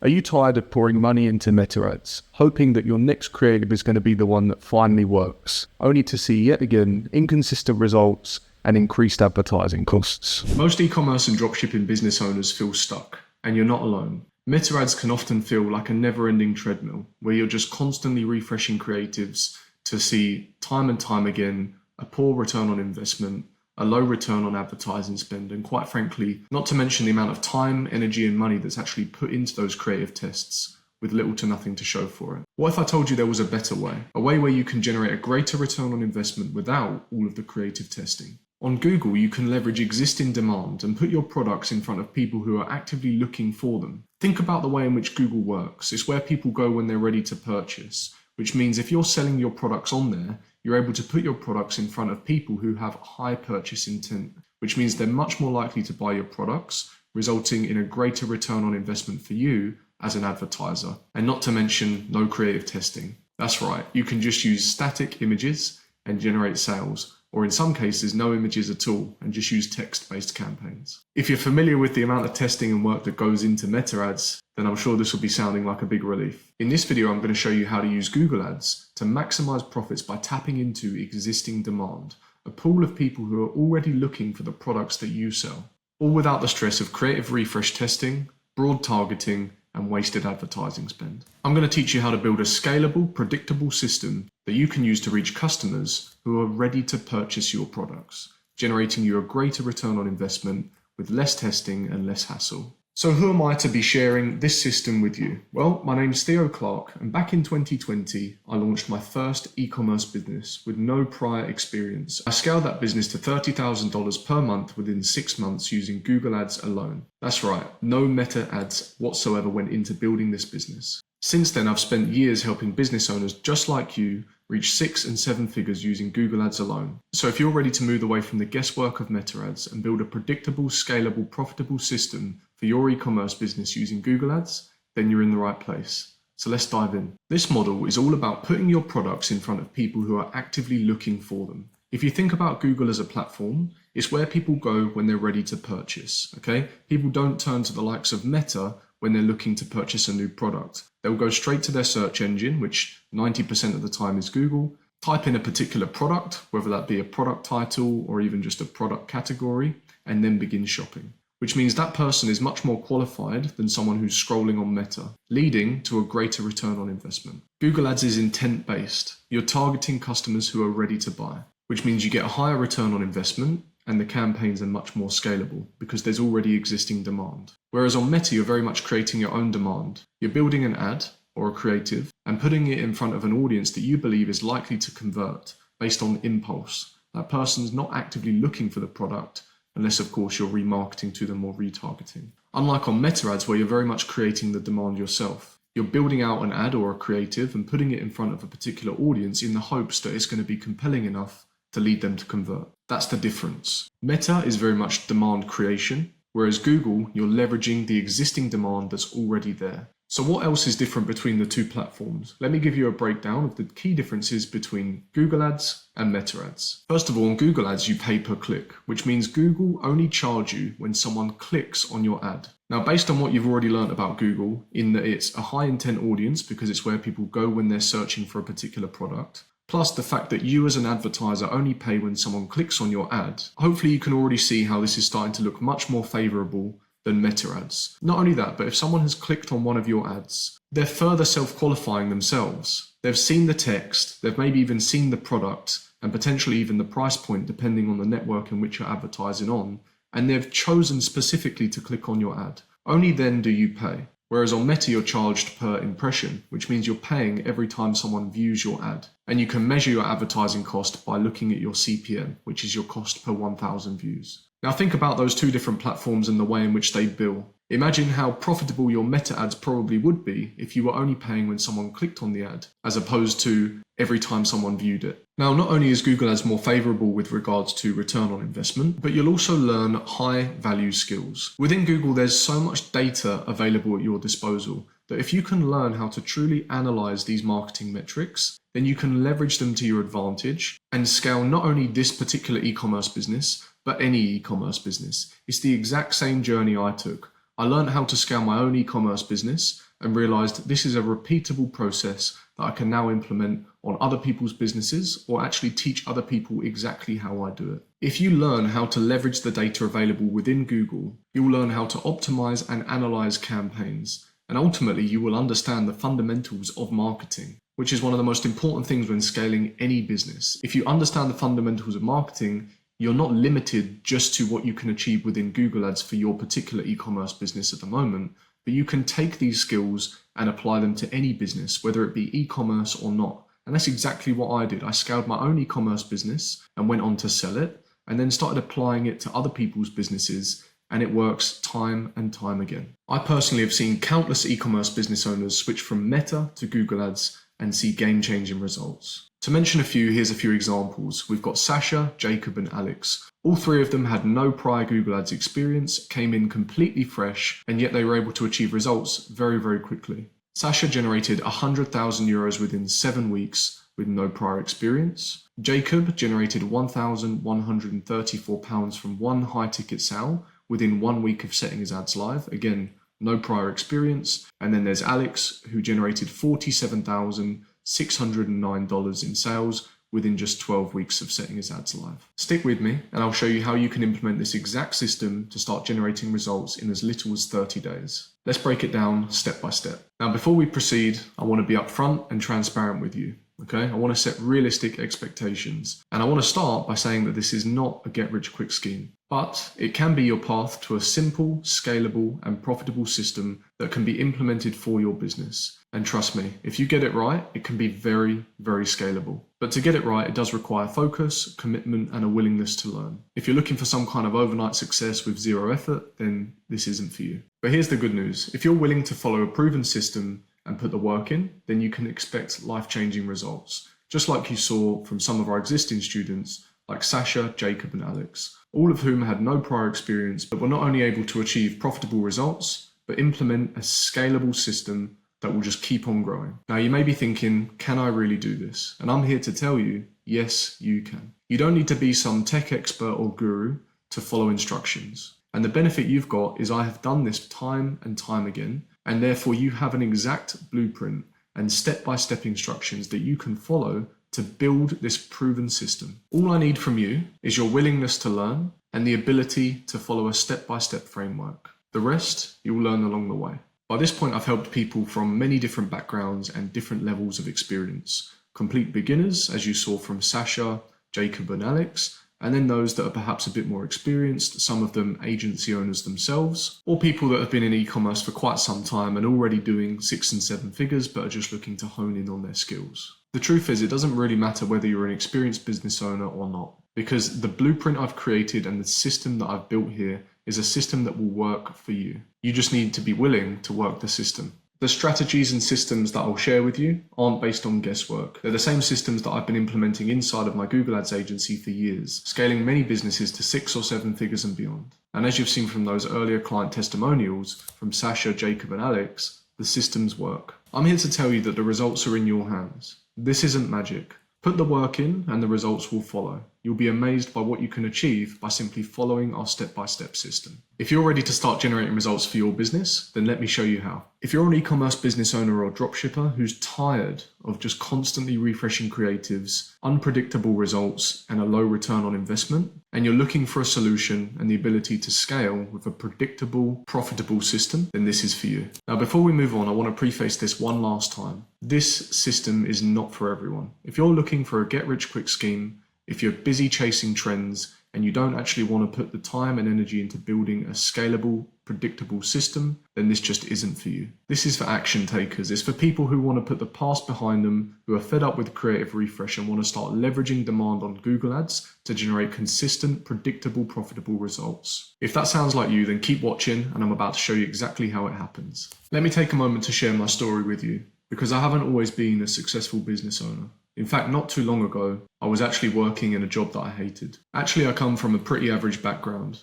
Are you tired of pouring money into meta ads, hoping that your next creative is going to be the one that finally works, only to see yet again inconsistent results and increased advertising costs? Most e-commerce and dropshipping business owners feel stuck, and you're not alone. Meta ads can often feel like a never-ending treadmill, where you're just constantly refreshing creatives to see time and time again a poor return on investment, a low return on advertising spend, and quite frankly, not to mention the amount of time, energy, and money that's actually put into those creative tests with little to nothing to show for it. What if I told you there was a better way? A way where you can generate a greater return on investment without all of the creative testing? On Google, you can leverage existing demand and put your products in front of people who are actively looking for them. Think about the way in which Google works. It's where people go when they're ready to purchase, which means if you're selling your products on there, you're able to put your products in front of people who have high purchase intent, which means they're much more likely to buy your products, resulting in a greater return on investment for you as an advertiser. And not to mention no creative testing. That's right, you can just use static images and generate sales, or in some cases no images at all and just use text-based campaigns. If you're familiar with the amount of testing and work that goes into meta ads, then I'm sure this will be sounding like a big relief. In this video, I'm going to show you how to use Google Ads to maximize profits by tapping into existing demand, a pool of people who are already looking for the products that you sell, all without the stress of creative refresh testing, broad targeting, and wasted advertising spend. I'm going to teach you how to build a scalable, predictable system that you can use to reach customers who are ready to purchase your products, generating you a greater return on investment with less testing and less hassle. So who am I to be sharing this system with you? Well, my name's Theo Clark, and back in 2020, I launched my first e-commerce business with no prior experience. I scaled that business to $30,000 per month within 6 months using Google Ads alone. That's right, no meta ads whatsoever went into building this business. Since then, I've spent years helping business owners just like you reach 6 and 7 figures using Google Ads alone. So if you're ready to move away from the guesswork of meta ads and build a predictable, scalable, profitable system for your e-commerce business using Google Ads, then you're in the right place. So let's dive in. This model is all about putting your products in front of people who are actively looking for them. If you think about Google as a platform, it's where people go when they're ready to purchase, okay? People don't turn to the likes of Meta when they're looking to purchase a new product. They'll go straight to their search engine, which 90% of the time is Google, type in a particular product, whether that be a product title or even just a product category, and then begin shopping. Which means that person is much more qualified than someone who's scrolling on Meta, leading to a greater return on investment. Google Ads is intent-based. You're targeting customers who are ready to buy, which means you get a higher return on investment and the campaigns are much more scalable because there's already existing demand. Whereas on Meta, you're very much creating your own demand. You're building an ad or a creative and putting it in front of an audience that you believe is likely to convert based on impulse. That person's not actively looking for the product unless, of course, you're remarketing to them or retargeting. Unlike on meta ads, where you're very much creating the demand yourself. You're building out an ad or a creative and putting it in front of a particular audience in the hopes that it's going to be compelling enough to lead them to convert. That's the difference. Meta is very much demand creation, whereas Google, you're leveraging the existing demand that's already there. So what else is different between the two platforms? Let me give you a breakdown of the key differences between Google Ads and Meta Ads. First of all, on Google Ads, you pay per click, which means Google only charge you when someone clicks on your ad. Now, based on what you've already learned about Google, in that it's a high intent audience because it's where people go when they're searching for a particular product, plus the fact that you as an advertiser only pay when someone clicks on your ad, hopefully you can already see how this is starting to look much more favorable than meta ads. Not only that, but if someone has clicked on one of your ads, they're further self-qualifying themselves. They've seen the text, they've maybe even seen the product, and potentially even the price point depending on the network in which you're advertising on, and they've chosen specifically to click on your ad. Only then do you pay. Whereas on Meta, you're charged per impression, which means you're paying every time someone views your ad. And you can measure your advertising cost by looking at your CPM, which is your cost per 1,000 views. Now think about those two different platforms and the way in which they bill. Imagine how profitable your meta ads probably would be if you were only paying when someone clicked on the ad, as opposed to every time someone viewed it. Now, not only is Google Ads more favorable with regards to return on investment, but you'll also learn high value skills. Within Google, there's so much data available at your disposal that if you can learn how to truly analyze these marketing metrics, then you can leverage them to your advantage and scale not only this particular e-commerce business, but any e-commerce business. It's the exact same journey I took. I learned how to scale my own e-commerce business and realized this is a repeatable process that I can now implement on other people's businesses or actually teach other people exactly how I do it. If you learn how to leverage the data available within Google, you'll learn how to optimize and analyze campaigns. And ultimately, you will understand the fundamentals of marketing, which is one of the most important things when scaling any business. If you understand the fundamentals of marketing, you're not limited just to what you can achieve within Google Ads for your particular e-commerce business at the moment, but you can take these skills and apply them to any business, whether it be e-commerce or not. And that's exactly what I did. I scaled my own e-commerce business and went on to sell it, and then started applying it to other people's businesses, and it works time and time again. I personally have seen countless e-commerce business owners switch from Meta to Google Ads and see game-changing results. To mention a few, here's a few examples. We've got Sasha, Jacob, and Alex. All three of them had no prior Google Ads experience, came in completely fresh, and yet they were able to achieve results very, very quickly. Sasha generated €100,000 within 7 weeks with no prior experience. Jacob generated £1,134 from one high-ticket sale within 1 week of setting his ads live. Again, no prior experience. And then there's Alex, who generated $47,609 in sales within just 12 weeks of setting his ads live. Stick with me and I'll show you how you can implement this exact system to start generating results in as little as 30 days. Let's break it down step by step. Now, before we proceed, I want to be upfront and transparent with you. Okay, I want to set realistic expectations. And I want to start by saying that this is not a get-rich-quick scheme, but it can be your path to a simple, scalable, and profitable system that can be implemented for your business. And trust me, if you get it right, it can be very, very scalable. But to get it right, it does require focus, commitment, and a willingness to learn. If you're looking for some kind of overnight success with zero effort, then this isn't for you. But here's the good news. If you're willing to follow a proven system and put the work in, then you can expect life-changing results, just like you saw from some of our existing students like Sasha, Jacob, and Alex, all of whom had no prior experience but were not only able to achieve profitable results, but implement a scalable system that will just keep on growing. Now, you may be thinking, can I really do this? And I'm here to tell you, yes, you can. You don't need to be some tech expert or guru to follow instructions. And the benefit you've got is I have done this time and time again, and therefore you have an exact blueprint and step-by-step instructions that you can follow to build this proven system. All I need from you is your willingness to learn and the ability to follow a step-by-step framework. The rest, you'll learn along the way. By this point, I've helped people from many different backgrounds and different levels of experience. Complete beginners, as you saw from Sasha, Jacob, and Alex, and then those that are perhaps a bit more experienced, some of them agency owners themselves, or people that have been in e-commerce for quite some time and already doing 6 and 7 figures but are just looking to hone in on their skills. The truth is, it doesn't really matter whether you're an experienced business owner or not, because the blueprint I've created and the system that I've built here is a system that will work for you. You just need to be willing to work the system. The strategies and systems that I'll share with you aren't based on guesswork. They're the same systems that I've been implementing inside of my Google Ads agency for years, scaling many businesses to 6 or 7 figures and beyond. And as you've seen from those earlier client testimonials from Sasha, Jacob, and Alex, the systems work. I'm here to tell you that the results are in your hands. This isn't magic. Put the work in and the results will follow. You'll be amazed by what you can achieve by simply following our step-by-step system. If you're ready to start generating results for your business, then let me show you how. If you're an e-commerce business owner or dropshipper who's tired of just constantly refreshing creatives, unpredictable results, and a low return on investment, and you're looking for a solution and the ability to scale with a predictable, profitable system, then this is for you. Now, before we move on, I want to preface this one last time. This system is not for everyone. If you're looking for a get-rich-quick scheme, if you're busy chasing trends and you don't actually want to put the time and energy into building a scalable, predictable system, then this just isn't for you. This is for action takers. It's for people who want to put the past behind them, who are fed up with creative refresh and want to start leveraging demand on Google Ads to generate consistent, predictable, profitable results. If that sounds like you, then keep watching and I'm about to show you exactly how it happens. Let me take a moment to share my story with you, because I haven't always been a successful business owner. In fact, not too long ago, I was actually working in a job that I hated. Actually, I come from a pretty average background.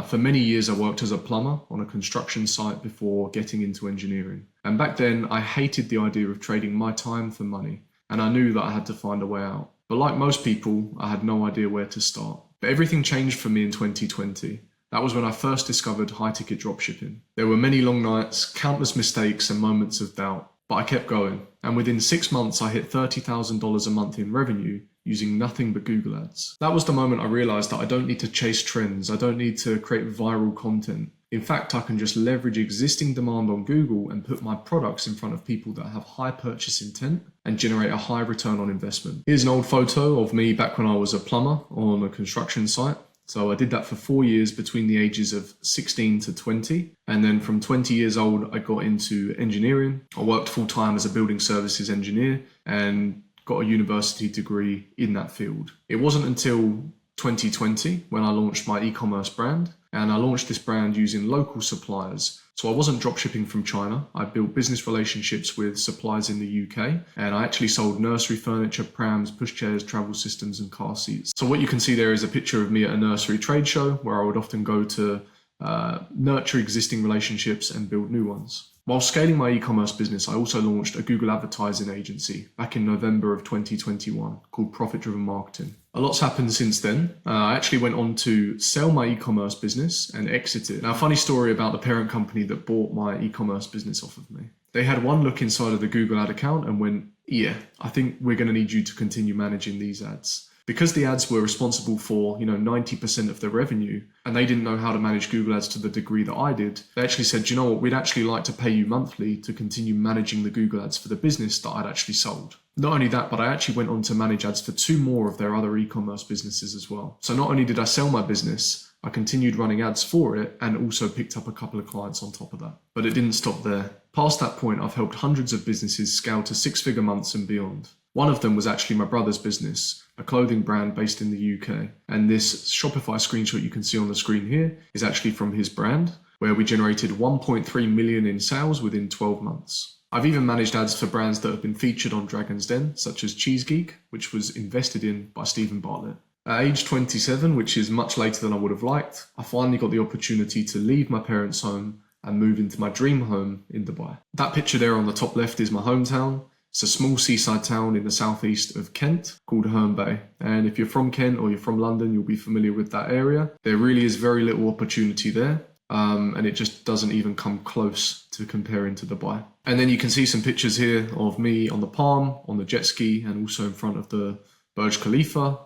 For many years, I worked as a plumber on a construction site before getting into engineering. And back then, I hated the idea of trading my time for money, and I knew that I had to find a way out. But like most people, I had no idea where to start. But everything changed for me in 2020. That was when I first discovered high-ticket dropshipping. There were many long nights, countless mistakes, and moments of doubt, but I kept going. And within 6 months, I hit $30,000 a month in revenue using nothing but Google Ads. That was the moment I realized that I don't need to chase trends. I don't need to create viral content. In fact, I can just leverage existing demand on Google and put my products in front of people that have high purchase intent and generate a high return on investment. Here's an old photo of me back when I was a plumber on a construction site. So I did that for 4 years between the ages of 16 to 20. And then from 20 years old, I got into engineering. I worked full time as a building services engineer and got a university degree in that field. It wasn't until 2020 when I launched my e-commerce brand, and I launched this brand using local suppliers. So I wasn't dropshipping from China. I built business relationships with suppliers in the UK, and I actually sold nursery furniture, prams, pushchairs, travel systems, and car seats. So what you can see there is a picture of me at a nursery trade show where I would often go to nurture existing relationships and build new ones. While scaling my e-commerce business, I also launched a Google advertising agency back in November of 2021 called Profit Driven Marketing. A lot's happened since then. I actually went on to sell my e-commerce business and exit it. Now, a funny story about the parent company that bought my e-commerce business off of me. They had one look inside of the Google ad account and went, yeah, I think we're going to need you to continue managing these ads. Because the ads were responsible for, 90% of the revenue, and they didn't know how to manage Google ads to the degree that I did, they actually said, you know what, we'd actually like to pay you monthly to continue managing the Google ads for the business that I'd actually sold. Not only that, but I actually went on to manage ads for 2 more of their other e-commerce businesses as well. So not only did I sell my business, I continued running ads for it and also picked up a couple of clients on top of that. But it didn't stop there. Past that point, I've helped hundreds of businesses scale to 6-figure months and beyond. One of them was actually my brother's business, a clothing brand based in the UK. And this Shopify screenshot you can see on the screen here is actually from his brand, where we generated 1.3 million in sales within 12 months. I've even managed ads for brands that have been featured on Dragon's Den, such as Cheese Geek, which was invested in by Stephen Bartlett. At age 27, which is much later than I would have liked, I finally got the opportunity to leave my parents' home and move into my dream home in Dubai. That picture there on the top left is my hometown. It's a small seaside town in the southeast of Kent called Herne Bay. And if you're from Kent or you're from London, you'll be familiar with that area. There really is very little opportunity there. And it just doesn't even come close to comparing to Dubai. And then you can see some pictures here of me on the palm, on the jet ski, and also in front of the Burj Khalifa,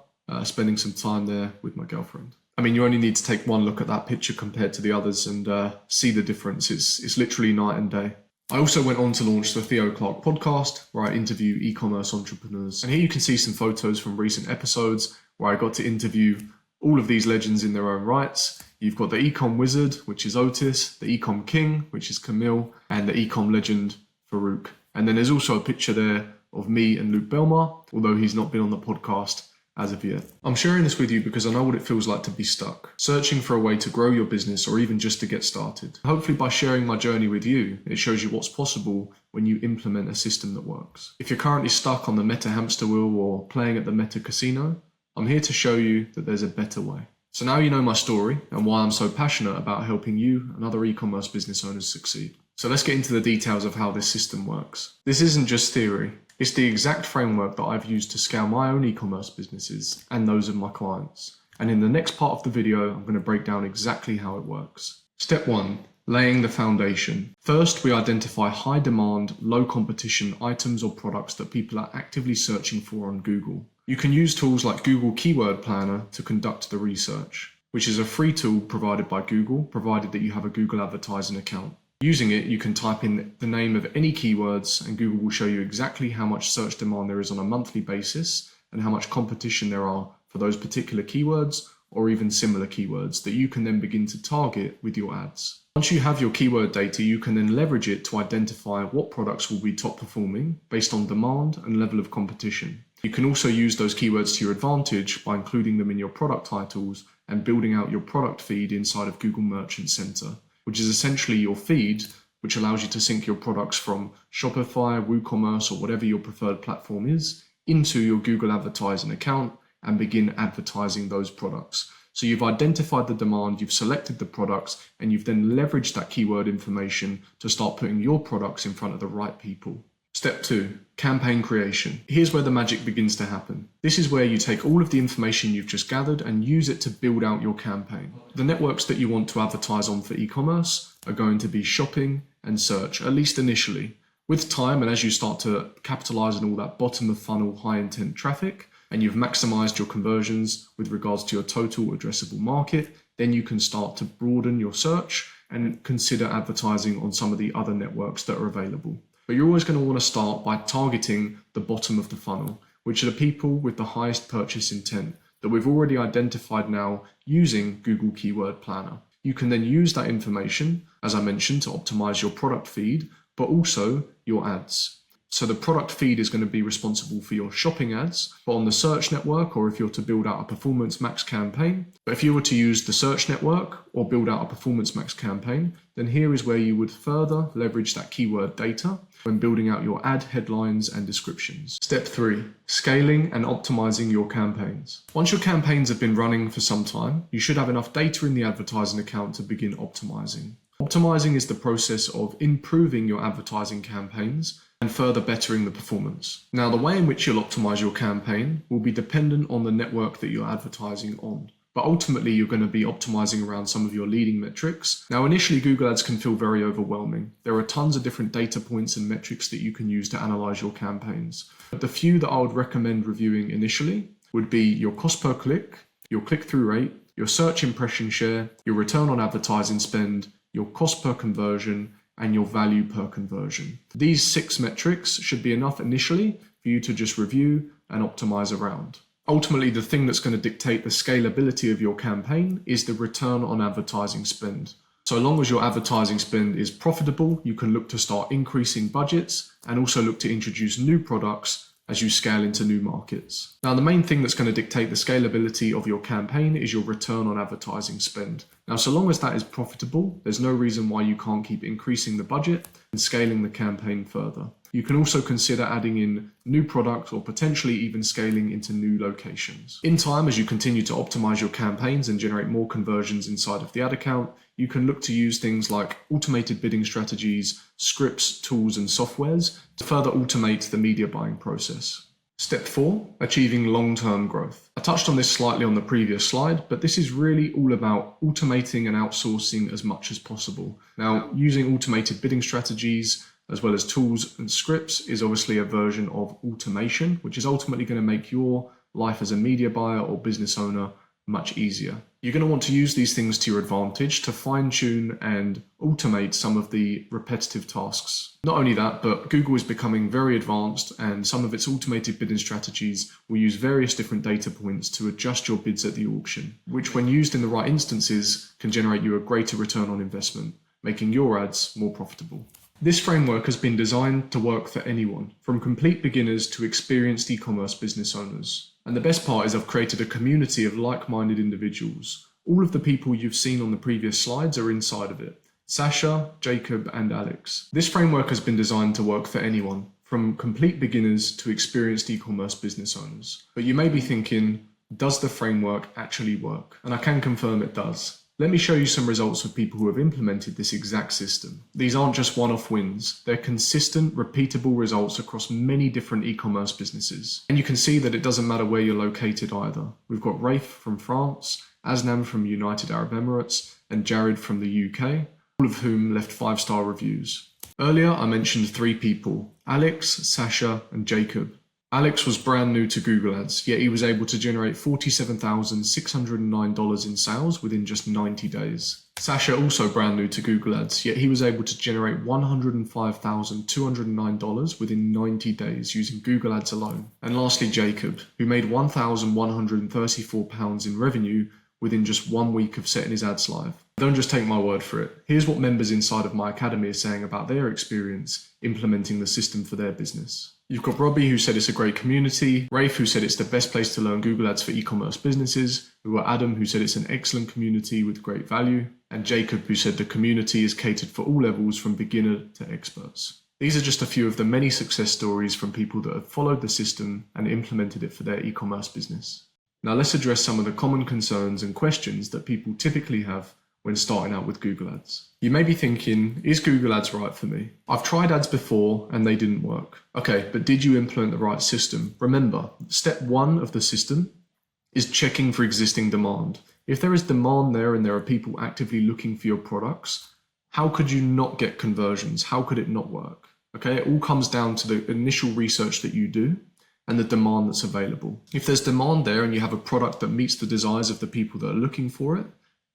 spending some time there with my girlfriend. I mean, you only need to take one look at that picture compared to the others and see the difference. It's literally night and day. I also went on to launch the Theo Clark podcast, where I interview e-commerce entrepreneurs. And here you can see some photos from recent episodes where I got to interview all of these legends in their own rights. You've got the Ecom wizard, which is Otis, the Ecom king, which is Camille, and the Ecom legend, Farouk. And then there's also a picture there of me and Luke Belmar, although he's not been on the podcast as of yet. I'm sharing this with you because I know what it feels like to be stuck, searching for a way to grow your business or even just to get started. Hopefully by sharing my journey with you, it shows you what's possible when you implement a system that works. If you're currently stuck on the Meta hamster wheel or playing at the Meta casino, I'm here to show you that there's a better way. So now you know my story and why I'm so passionate about helping you and other e-commerce business owners succeed. So let's get into the details of how this system works. This isn't just theory. It's the exact framework that I've used to scale my own e-commerce businesses and those of my clients. And in the next part of the video, I'm going to break down exactly how it works. Step 1, laying the foundation. First, we identify high demand, low competition items or products that people are actively searching for on Google. You can use tools like Google Keyword Planner to conduct the research, which is a free tool provided by Google, provided that you have a Google advertising account. Using it, you can type in the name of any keywords and Google will show you exactly how much search demand there is on a monthly basis and how much competition there are for those particular keywords or even similar keywords that you can then begin to target with your ads. Once you have your keyword data, you can then leverage it to identify what products will be top performing based on demand and level of competition. You can also use those keywords to your advantage by including them in your product titles and building out your product feed inside of Google Merchant Center, which is essentially your feed, which allows you to sync your products from Shopify, WooCommerce, or whatever your preferred platform is, into your Google advertising account and begin advertising those products. So you've identified the demand, you've selected the products, and you've then leveraged that keyword information to start putting your products in front of the right people. Step 2. Campaign creation. Here's where the magic begins to happen. This is where you take all of the information you've just gathered and use it to build out your campaign. The networks that you want to advertise on for e-commerce are going to be shopping and search, at least initially. With time, and as you start to capitalize on all that bottom of funnel high intent traffic, and you've maximized your conversions with regards to your total addressable market, then you can start to broaden your search and consider advertising on some of the other networks that are available. But you're always going to want to start by targeting the bottom of the funnel, which are the people with the highest purchase intent that we've already identified now using Google Keyword Planner. You can then use that information, as I mentioned, to optimize your product feed, but also your ads. So the product feed is going to be responsible for your shopping ads, but on the search network, or if you're to build out a Performance Max campaign. But if you were to use the search network or build out a Performance Max campaign, then here is where you would further leverage that keyword data when building out your ad headlines and descriptions. Step 3, scaling and optimizing your campaigns. Once your campaigns have been running for some time, you should have enough data in the advertising account to begin optimizing. Optimizing is the process of improving your advertising campaigns and further bettering the performance. Now, the way in which you'll optimize your campaign will be dependent on the network that you're advertising on. But ultimately, you're going to be optimizing around some of your leading metrics. Now, initially, Google Ads can feel very overwhelming. There are tons of different data points and metrics that you can use to analyze your campaigns. But the few that I would recommend reviewing initially would be your cost per click, your click-through rate, your search impression share, your return on advertising spend, your cost per conversion, and your value per conversion. These 6 metrics should be enough initially for you to just review and optimize around. Ultimately, the thing that's going to dictate the scalability of your campaign is the return on advertising spend. So long as your advertising spend is profitable, you can look to start increasing budgets and also look to introduce new products as you scale into new markets. Now, the main thing that's going to dictate the scalability of your campaign is your return on advertising spend. Now, so long as that is profitable, there's no reason why you can't keep increasing the budget and scaling the campaign further. You can also consider adding in new products or potentially even scaling into new locations. In time, as you continue to optimize your campaigns and generate more conversions inside of the ad account, you can look to use things like automated bidding strategies, scripts, tools, and softwares to further automate the media buying process. Step 4, achieving long-term growth. I touched on this slightly on the previous slide, but this is really all about automating and outsourcing as much as possible. Now, using automated bidding strategies, as well as tools and scripts, is obviously a version of automation, which is ultimately going to make your life as a media buyer or business owner much easier. You're going to want to use these things to your advantage to fine-tune and automate some of the repetitive tasks. Not only that, but Google is becoming very advanced, and some of its automated bidding strategies will use various different data points to adjust your bids at the auction, which when used in the right instances can generate you a greater return on investment, making your ads more profitable. This framework has been designed to work for anyone, from complete beginners to experienced e-commerce business owners. And the best part is I've created a community of like-minded individuals. All of the people you've seen on the previous slides are inside of it. Sasha, Jacob, and Alex. This framework has been designed to work for anyone, from complete beginners to experienced e-commerce business owners. But you may be thinking, does the framework actually work? And I can confirm it does. Let me show you some results of people who have implemented this exact system. These aren't just one-off wins. They're consistent, repeatable results across many different e-commerce businesses. And you can see that it doesn't matter where you're located either. We've got Rafe from France, Asnam from United Arab Emirates, and Jared from the UK, all of whom left 5-star reviews. Earlier, I mentioned 3 people, Alex, Sasha, and Jacob. Alex was brand new to Google Ads, yet he was able to generate $47,609 in sales within just 90 days. Sasha, also brand new to Google Ads, yet he was able to generate $105,209 within 90 days using Google Ads alone. And lastly, Jacob, who made £1,134 in revenue within just 1 week of setting his ads live. Don't just take my word for it. Here's what members inside of my academy are saying about their experience implementing the system for their business. You've got Robbie, who said it's a great community, Rafe, who said it's the best place to learn Google Ads for e-commerce businesses, who are Adam, who said it's an excellent community with great value, and Jacob, who said the community is catered for all levels from beginner to experts. These are just a few of the many success stories from people that have followed the system and implemented it for their e-commerce business. Now let's address some of the common concerns and questions that people typically have when starting out with Google Ads. You may be thinking, is Google Ads right for me? I've tried ads before and they didn't work. Okay, but did you implement the right system? Remember, step 1 of the system is checking for existing demand. If there is demand there and there are people actively looking for your products, how could you not get conversions? How could it not work? Okay, it all comes down to the initial research that you do and the demand that's available. If there's demand there and you have a product that meets the desires of the people that are looking for it,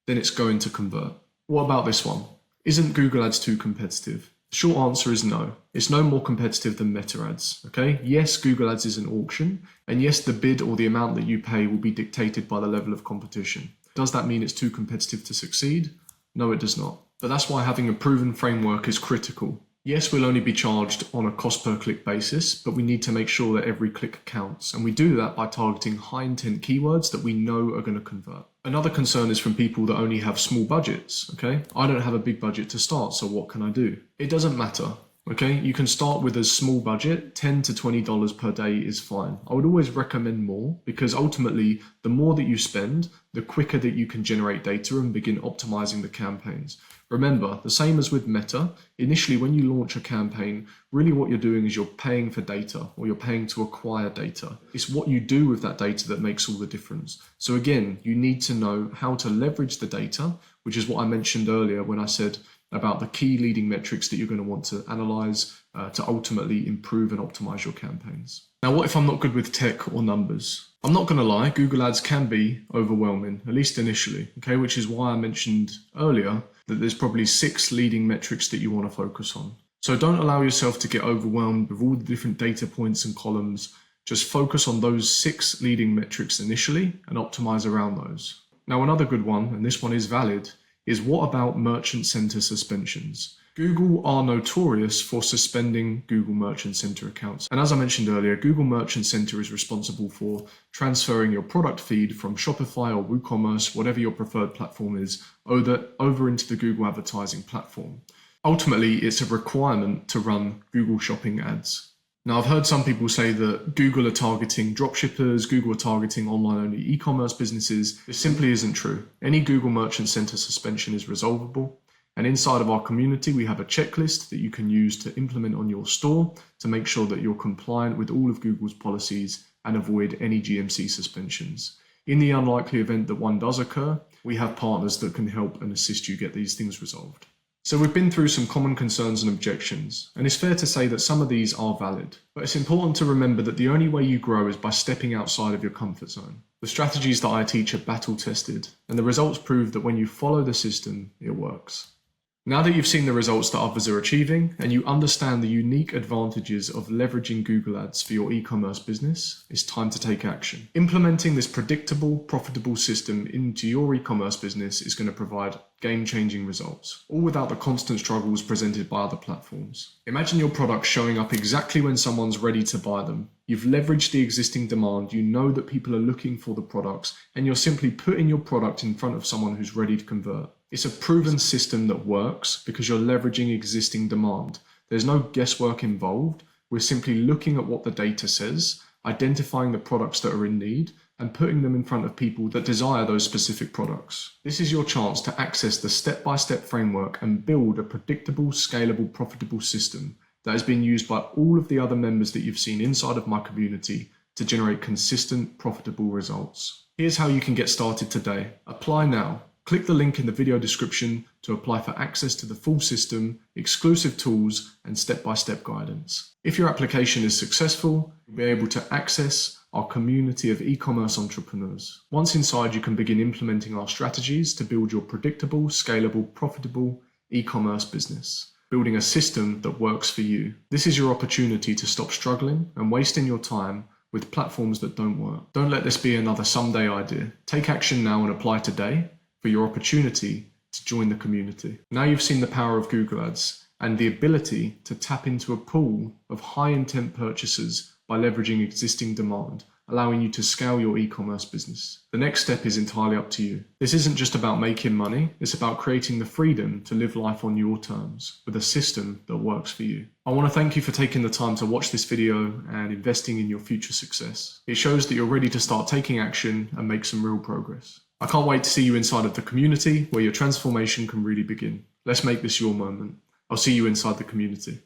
then it's going to convert. What about this one? Isn't Google Ads too competitive? The short answer is no. It's no more competitive than Meta Ads, okay? Yes, Google Ads is an auction, and yes, the bid or the amount that you pay will be dictated by the level of competition. Does that mean it's too competitive to succeed? No, it does not. But that's why having a proven framework is critical. Yes, we'll only be charged on a cost per click basis, but we need to make sure that every click counts. And we do that by targeting high intent keywords that we know are going to convert. Another concern is from people that only have small budgets, okay? I don't have a big budget to start, so what can I do? It doesn't matter, okay? You can start with a small budget, $10 to $20 per day is fine. I would always recommend more because ultimately, the more that you spend, the quicker that you can generate data and begin optimizing the campaigns. Remember, the same as with Meta, initially when you launch a campaign, really what you're doing is you're paying for data or you're paying to acquire data. It's what you do with that data that makes all the difference. So again, you need to know how to leverage the data, which is what I mentioned earlier when I said about the key leading metrics that you're going to want to analyze to ultimately improve and optimize your campaigns. Now, what if I'm not good with tech or numbers? I'm not going to lie, Google Ads can be overwhelming, at least initially, okay, which is why I mentioned earlier that there's probably 6 leading metrics that you want to focus on. So don't allow yourself to get overwhelmed with all the different data points and columns. Just focus on those 6 leading metrics initially and optimize around those. Now, another good one, and this one is valid, is what about Merchant Center suspensions? Google are notorious for suspending Google Merchant Center accounts. And as I mentioned earlier, Google Merchant Center is responsible for transferring your product feed from Shopify or WooCommerce, whatever your preferred platform is, over into the Google advertising platform. Ultimately, it's a requirement to run Google Shopping ads. Now, I've heard some people say that Google are targeting dropshippers, Google are targeting online-only e-commerce businesses. This simply isn't true. Any Google Merchant Center suspension is resolvable. And inside of our community, we have a checklist that you can use to implement on your store to make sure that you're compliant with all of Google's policies and avoid any GMC suspensions. In the unlikely event that one does occur, we have partners that can help and assist you get these things resolved. So we've been through some common concerns and objections, and it's fair to say that some of these are valid. But it's important to remember that the only way you grow is by stepping outside of your comfort zone. The strategies that I teach are battle tested, and the results prove that when you follow the system, it works. Now that you've seen the results that others are achieving and you understand the unique advantages of leveraging Google Ads for your e-commerce business, it's time to take action. Implementing this predictable, profitable system into your e-commerce business is going to provide game-changing results, all without the constant struggles presented by other platforms. Imagine your products showing up exactly when someone's ready to buy them. You've leveraged the existing demand, you know that people are looking for the products, and you're simply putting your product in front of someone who's ready to convert. It's a proven system that works because you're leveraging existing demand. There's no guesswork involved. We're simply looking at what the data says, identifying the products that are in need, and putting them in front of people that desire those specific products. This is your chance to access the step-by-step framework and build a predictable, scalable, profitable system that has been used by all of the other members that you've seen inside of my community to generate consistent, profitable results. Here's how you can get started today. Apply now. Click the link in the video description to apply for access to the full system, exclusive tools, and step-by-step guidance. If your application is successful, you'll be able to access our community of e-commerce entrepreneurs. Once inside, you can begin implementing our strategies to build your predictable, scalable, profitable e-commerce business, building a system that works for you. This is your opportunity to stop struggling and wasting your time with platforms that don't work. Don't let this be another someday idea. Take action now and apply today for your opportunity to join the community. Now you've seen the power of Google Ads and the ability to tap into a pool of high intent purchasers by leveraging existing demand, allowing you to scale your e-commerce business. The next step is entirely up to you. This isn't just about making money, it's about creating the freedom to live life on your terms with a system that works for you. I want to thank you for taking the time to watch this video and investing in your future success. It shows that you're ready to start taking action and make some real progress. I can't wait to see you inside of the community where your transformation can really begin. Let's make this your moment. I'll see you inside the community.